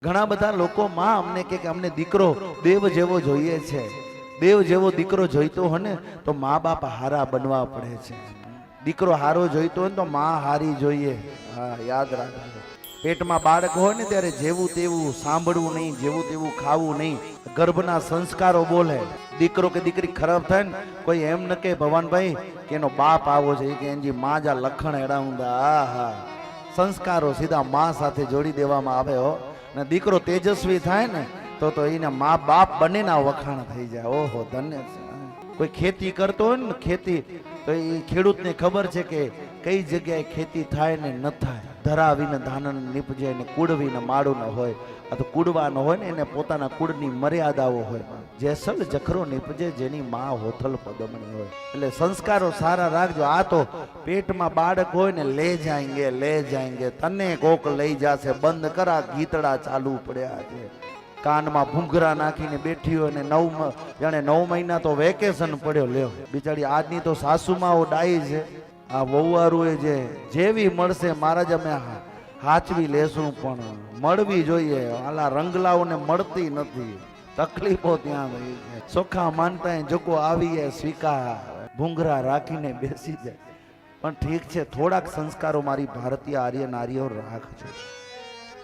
ઘણા બધા લોકો માં અમને કે અમને દીકરો દેવ જેવો જોઈએ છે, દેવ જેવો દીકરો જોઈતો હોય ને તો મા બાપ હારા બનવા પડે છે. દીકરો હારો જોઈતો હોય ને તો માં હારી જોઈએ. હા, યાદ રાખજો. પેટમાં બાળક હોય ને ત્યારે જેવું તેવું સાંભળવું નહીં, જેવું તેવું ખાવું નહીં. ગર્ભના સંસ્કારો બોલે. દીકરો કે દીકરી ખરાબ થાય ને કોઈ એમ ન કે ભવાનભાઈ કે એનો બાપ આવો છે કે એની માં જા લખણ એડાઉંદા. આહા, સંસ્કારો સીધા માં સાથે જોડી દેવામાં આવે હો. ને દીકરો તેજસ્વી થાય ને તો એને મા બાપ બંનેના વખાણ થઈ જાય. ઓહો, ધન્ય છે. કોઈ ખેતી કરતો હોય ને ખેતી, તો એ ખેડૂતને ખબર છે કે કઈ જગ્યાએ ખેતી થાય ને ન થાય. ધરાવીને ધાન નીપજે ને કુડવીને માળું ન હોય. આ તો કુડવાનો હોય ને એને પોતાના કુળની મર્યાદાઓ હોય. જેસલ જખરો નીપજે જેની માં હોથલ પદમણી હોય. એટલે સંસ્કારો સારા રાખજો. આ તો પેટમાં બાળક હોય ને લે જાયંગે તને કોક લઈ જાશે. બંધ કરા ગીતડા ચાલુ પડ્યા છે. કાનમાં ભૂંગરા નાખીને બેઠી હોય ને જાણે 9 મહિના તો વેકેશન પડ્યો. લ્યો બિચારી આજની તો સાસુમાં ડાઈ છે. આ વહુવારું એ જેવી મળશે મહારાજ અમે હાચવી લેશું, પણ મળવી જોઈએ. આલા રંગલાઓને મળતી નથી. તકલીફો ત્યાં ચોખ્ખા માનતા જોકો આવીએ સ્વીકાર. ભૂંગરા રાખીને બેસી જાય. પણ ઠીક છે, થોડાક સંસ્કારો મારી ભારતીય આર્ય નારીઓ રાખજો.